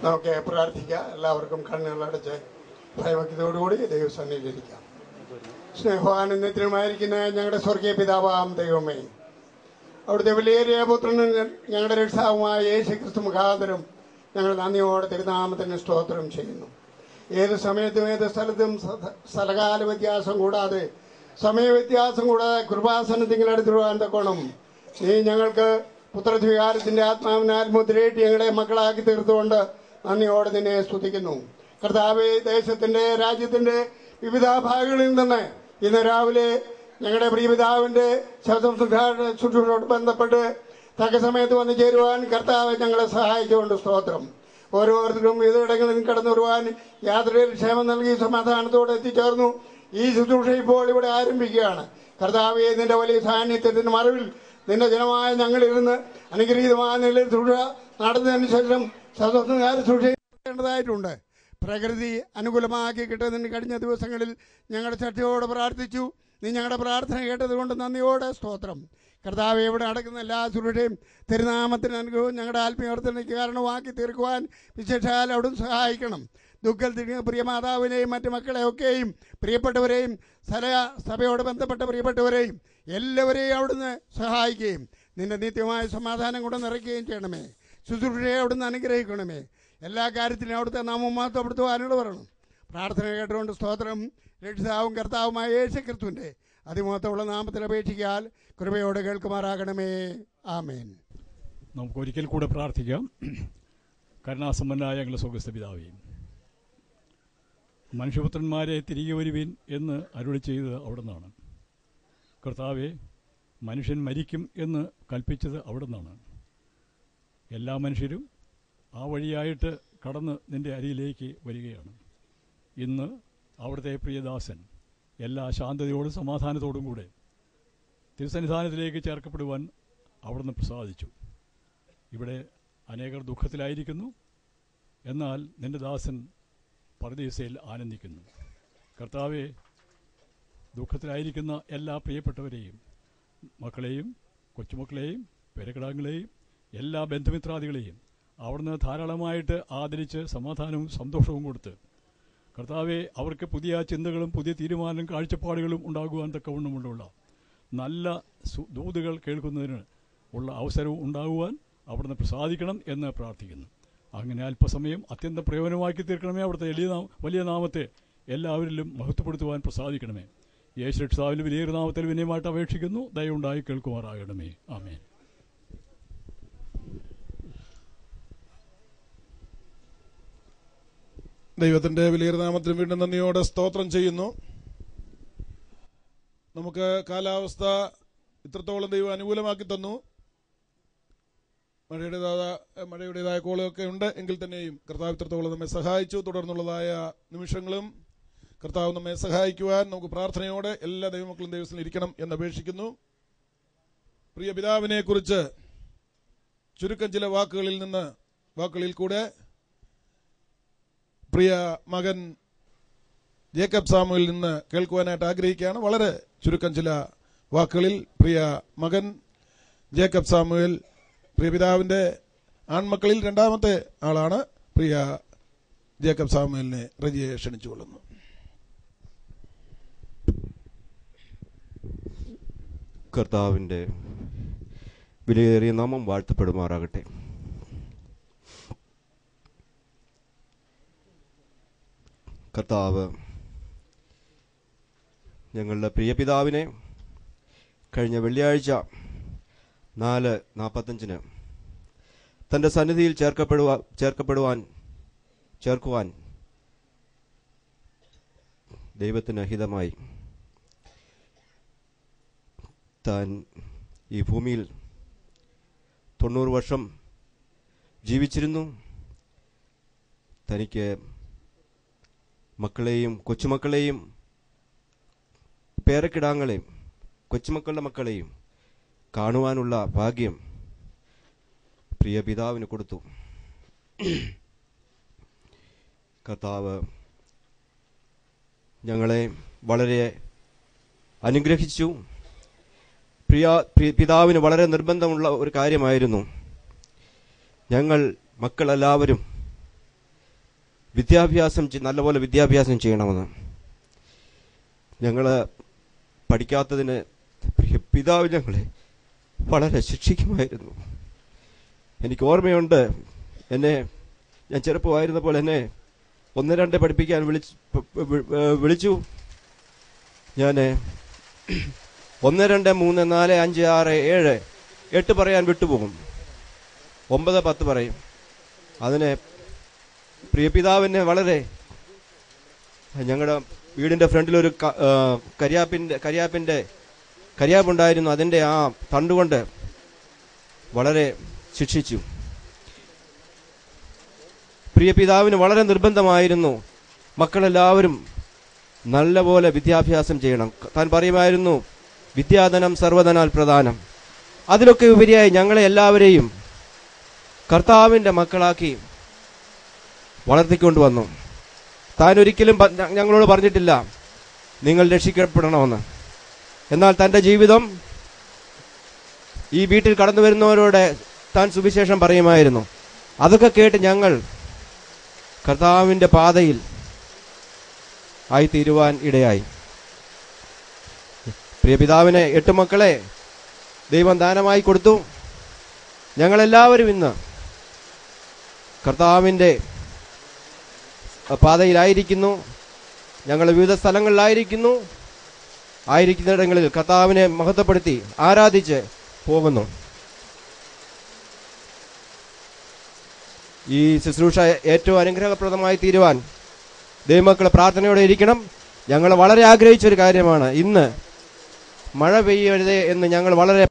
നമുക്ക് പ്രാർത്ഥിക്കാം. എല്ലാവർക്കും കണ്ണുകളടച്ച് ഭയഭക്തിയോടുകൂടി ദൈവസന്നിധിയിലിരിക്കാം. സ്നേഹാനന്ദത്തിനുമായിരിക്കുന്ന ഞങ്ങളുടെ സ്വർഗീയ പിതാവാം ദൈവമേ, അവിടുത്തെ വിലയേറിയ പുത്രനും ഞങ്ങളുടെ രക്ഷാവുമായ യേശു ക്രിസ്തു മുഖാന്തരം ഞങ്ങൾ നന്ദിയോടെ തിരുനാമത്തിന് സ്തോത്രം ചെയ്യുന്നു. ഏത് സമയത്തും ഏത് സ്ഥലത്തും സ്ഥലകാല വ്യത്യാസം കൂടാതെ സമയവ്യത്യാസം കൂടാതെ കൃപാസനത്തിങ്ങളടുത്ത് വരുവാൻ തക്കോണം നീ ഞങ്ങൾക്ക് പുത്രസ്വീകാരത്തിന്റെ ആത്മാവിനാൽ മുദ്രയിട്ട് ഞങ്ങളെ മക്കളാക്കി തീർത്തുകൊണ്ട് നന്ദിയോടെ നിന്നെ സ്തുതിക്കുന്നു. കർത്താവേ, ദേശത്തിന്റെ രാജ്യത്തിന്റെ വിവിധ ഭാഗങ്ങളിൽ നിന്ന് ഇന്ന് രാവിലെ ഞങ്ങളുടെ പ്രിയപിതാവിന്റെ ശുശ്രൂഷയോട് ബന്ധപ്പെട്ട് തക്ക സമയത്ത് വന്നു ചേരുവാൻ കർത്താവ് ഞങ്ങളെ സഹായിച്ചുകൊണ്ട് സ്തോത്രം. ഓരോരുത്തർക്കും വിവിധയിടങ്ങളിൽ കടന്നു വരുവാൻ യാത്രയിൽ ക്ഷേമം നൽകി സമാധാനത്തോടെ എത്തിച്ചേർന്നു. ഈ ശുശ്രൂഷ ഇപ്പോൾ ഇവിടെ ആരംഭിക്കുകയാണ്. കർത്താവേ, നിന്റെ വലിയ സാന്നിധ്യത്തിന്റെ മറവിൽ നിന്റെ ജനമായ ഞങ്ങളിരുന്ന് അനുഗ്രഹീതമായ നിലയിൽ ശുശ്രൂഷ നടന്നതിന് ശേഷം ശുശ്രൂഷേണ്ടതായിട്ടുണ്ട്. പ്രകൃതി അനുകൂലമാക്കി കിട്ടുന്നതിന് കഴിഞ്ഞ ദിവസങ്ങളിൽ ഞങ്ങളുടെ ചർച്ചയോട് പ്രാർത്ഥിച്ചു. നീ ഞങ്ങളുടെ പ്രാർത്ഥന കേട്ടതുകൊണ്ട് നന്ദിയോടെ സ്തോത്രം. കർത്താവ് ഇവിടെ നടക്കുന്ന എല്ലാ ശുശ്രൂഷയും തിരുനാമത്തിന് അനുഗ്രഹവും ഞങ്ങളുടെ ആത്മീയവർദ്ധനയ്ക്ക് കാരണമാക്കി തീർക്കുവാൻ വിശേഷാൽ അവിടുന്ന് സഹായിക്കണം. ദുഃഖത്തിൽ പ്രിയമാതാവിനെയും മറ്റു മക്കളെയൊക്കെയും പ്രിയപ്പെട്ടവരെയും സഭയോട് ബന്ധപ്പെട്ട പ്രിയപ്പെട്ടവരെയും എല്ലാവരെയും അവിടുന്ന് സഹായിക്കുകയും നിന്റെ നിത്യമായ സമാധാനം കൊണ്ട് നിറയ്ക്കുകയും ചെയ്യണമേ. ശുശ്രൂഷയെ അവിടുന്ന് അനുഗ്രഹിക്കണമേ. എല്ലാ കാര്യത്തിലും അവിടുത്തെ നാമം മഹത്വപ്പെടുത്തുവാനുള്ള വരണം. പ്രാർത്ഥന കേട്ടുകൊണ്ട് സ്തോത്രം. രക്ഷിതാവും കർത്താവുമായ യേശു ക്രിസ്തുവിന്റെ അതിമഹത്വമുള്ള നാമത്തിൽ അപേക്ഷിക്കാൽ കൃപയോടെ കേൾക്കുമാറാകണമേ. ആമേൻ. നമുക്ക് ഒരിക്കൽ കൂടെ പ്രാർത്ഥിക്കാം. കരുണാസമ്പന്നനായ ഞങ്ങളുടെ സ്വർഗ്ഗസ്ഥ പിതാവേ, മനുഷ്യപുത്രന്മാരെ തിരികെ വരുവിൻ എന്ന് അരുളി ചെയ്തത് അവിടുന്നാണ്. കർത്താവെ, മനുഷ്യൻ മരിക്കും എന്ന് കൽപ്പിച്ചത് അവിടുന്നാണ്. എല്ലാ മനുഷ്യരും ആ വഴിയായിട്ട് കടന്ന് നിൻ്റെ അരിയിലേക്ക് വരികയാണ്. ഇന്ന് അവിടുത്തെ പ്രിയദാസൻ എല്ലാ ശാന്തതയോടും സമാധാനത്തോടും കൂടെ തിരുസന്നിധാനത്തിലേക്ക് ചേർക്കപ്പെടുവാൻ അവിടുന്ന് പ്രസാദിച്ചു. ഇവിടെ അനേകർ ദുഃഖത്തിലായിരിക്കുന്നു. എന്നാൽ നിൻ്റെ ദാസൻ പർദീസയിൽ ആനന്ദിക്കുന്നു. കർത്താവെ, ദുഃഖത്തിലായിരിക്കുന്ന എല്ലാ പ്രിയപ്പെട്ടവരെയും, മക്കളെയും കൊച്ചുമക്കളെയും പേരക്കിടാങ്ങളെയും എല്ലാ ബന്ധുമിത്രാദികളെയും അവിടുന്ന് ധാരാളമായിട്ട് ആദരിച്ച് സമാധാനവും സന്തോഷവും കൊടുത്ത്, കർത്താവെ, അവർക്ക് പുതിയ ചിന്തകളും പുതിയ തീരുമാനങ്ങളും കാഴ്ചപ്പാടുകളും ഉണ്ടാകുവാൻ തക്കവണ്ണമുള്ള നല്ല ദൂതുകൾ കേൾക്കുന്നതിന് ഉള്ള അവസരവും ഉണ്ടാകുവാൻ അവിടുന്ന് പ്രസാദിക്കണം എന്ന് പ്രാർത്ഥിക്കുന്നു. അങ്ങനെ അല്പസമയം അത്യന്തം പ്രയോജനമാക്കി തീർക്കണമേ. അവിടുത്തെ വലിയ നാമത്തെ എല്ലാവരിലും മഹത്വപ്പെടുത്തുവാൻ പ്രസാദിക്കണമേ. യേശു രക്ഷിതാവിന്റെ വലിയൊരു നാമത്തിൽ വിനയമായിട്ട് അപേക്ഷിക്കുന്നു. ദയവുണ്ടായി കേൾക്കുമാറാകണമേ. ആമേൻ. ദൈവത്തിന്റെ വലിയ നാമത്തിന് വീണ്ടും നന്ദിയോടെ സ്തോത്രം ചെയ്യുന്നു. നമുക്ക് കാലാവസ്ഥ ഇത്രത്തോളം ദൈവം അനുകൂലമാക്കി തന്നു. മഴയുടേതായ കോളുകളൊക്കെ ഉണ്ട് എങ്കിൽ തന്നെയും കർത്താവ് ഇത്രത്തോളം നമ്മെ സഹായിച്ചു. തുടർന്നുള്ളതായ നിമിഷങ്ങളും കർത്താവ് നമ്മെ സഹായിക്കുവാൻ നമുക്ക് പ്രാർത്ഥനയോടെ എല്ലാ ദൈവമക്കളും ദൈവത്തിൽ ഇരിക്കണം എന്ന് അപേക്ഷിക്കുന്നു. പ്രിയ പിതാവിനെ കുറിച്ച് ചുരുക്കം ചില വാക്കുകളിൽ കൂടെ പ്രിയ മകൻ ജേക്കബ് സാമുവിൽ നിന്ന് കേൾക്കുവാനായിട്ട് ആഗ്രഹിക്കുകയാണ്. വളരെ ചുരുക്കം ചില വാക്കുകളിൽ പ്രിയ മകൻ ജേക്കബ് സാമുവേൽ, പ്രിയ പിതാവിന്റെ ആൺമക്കളിൽ രണ്ടാമത്തെ ആളാണ്. പ്രിയ ജേക്കബ് സാമുവേലിനെ റജിയെ ക്ഷണിച്ചുകൊള്ളുന്നു. കർത്താവിന്റെ വിലയേറിയ നാമം വാഴ്ത്തപ്പെടുമാറാകട്ടെ. കർത്താവ് ഞങ്ങളുടെ പ്രിയ പിതാവിനെ കഴിഞ്ഞ വെള്ളിയാഴ്ച 4:45 തന്റെ സന്നിധിയിൽ ചേർക്കുവാൻ ദൈവത്തിന് ഹിതമായി താൻ ഈ ഭൂമിയിൽ 90 വർഷം ജീവിച്ചിരുന്നു. തനിക്ക് മക്കളെയും കൊച്ചുമക്കളെയും പേരക്കിടാങ്ങളെയും കൊച്ചുമക്കളുടെ മക്കളെയും കാണുവാനുള്ള ഭാഗ്യം പ്രിയ പിതാവിന് കൊടുത്തു. കർത്താവ് ഞങ്ങളെ വളരെ അനുഗ്രഹിച്ചു. പിതാവിന് വളരെ നിർബന്ധമുള്ള ഒരു കാര്യമായിരുന്നു ഞങ്ങൾ മക്കളെല്ലാവരും നല്ലപോലെ വിദ്യാഭ്യാസം ചെയ്യണമെന്ന്. ഞങ്ങൾ പഠിക്കാത്തതിന് പിതാവ് ഞങ്ങളെ വളരെ ശിക്ഷിക്കുമായിരുന്നു. എനിക്ക് ഓർമ്മയുണ്ട്, ഞാൻ ചെറുപ്പമായിരുന്നപ്പോൾ എന്നെ 1-2 പഠിപ്പിക്കാൻ വിളിച്ചു. ഞാൻ 1, 2, 3, 4, 5, 6, 7, 8 പറയാൻ വിട്ടുപോകും. 9, 10 പറയും. അതിന് പ്രിയ പിതാവിനെ വളരെ, ഞങ്ങളുടെ വീടിന്റെ ഫ്രണ്ടിലൊരു കരിയാപ്പുണ്ടായിരുന്നു. അതിന്റെ ആ തണ്ടുകൊണ്ട് വളരെ ശിക്ഷിച്ചു. പ്രിയ പിതാവിന് വളരെ നിർബന്ധമായിരുന്നു മക്കളെല്ലാവരും നല്ലപോലെ വിദ്യാഭ്യാസം ചെയ്യണം. താൻ പറയുമായിരുന്നു, വിദ്യാധനം സർവധനാൽ പ്രധാനം. അതിലൊക്കെ ഉപരിയായി ഞങ്ങളെ എല്ലാവരെയും കർത്താവിന്റെ മക്കളാക്കി വളർത്തിക്കൊണ്ടുവന്നു. താൻ ഒരിക്കലും ഞങ്ങളോട് പറഞ്ഞിട്ടില്ല നിങ്ങൾ രക്ഷിക്കപ്പെടണമെന്ന്. എന്നാൽ തൻ്റെ ജീവിതം ഈ വീട്ടിൽ കടന്നു വരുന്നവരോട് താൻ സുവിശേഷം പറയുമായിരുന്നു. അതൊക്കെ കേട്ട് ഞങ്ങൾ കർത്താവിൻ്റെ പാതയിൽ ആയിത്തീരുവാൻ ഇടയായി. പ്രിയ പിതാവിന് 8 മക്കളെ ദൈവം ദാനമായി കൊടുത്തു. ഞങ്ങളെല്ലാവരും ഇന്ന് കർത്താവിൻ്റെ പാതയിലായിരിക്കുന്നു. ഞങ്ങൾ വിവിധ സ്ഥലങ്ങളിലായിരിക്കുന്നു. ആയിരിക്കുന്നിടങ്ങളിൽ കർത്താവിനെ മഹത്വപ്പെടുത്തി ആരാധിച്ച് പോകുന്നു. ഈ ശുശ്രൂഷ ഏറ്റവും അനുഗ്രഹപ്രദമായി തീരുവാൻ ദൈവമക്കൾ പ്രാർത്ഥനയോടെ ഇരിക്കണം. ഞങ്ങൾ വളരെ ആഗ്രഹിച്ചൊരു കാര്യമാണ്. ഇന്ന് മഴ പെയ്യരുതേ എന്ന് ഞങ്ങൾ വളരെ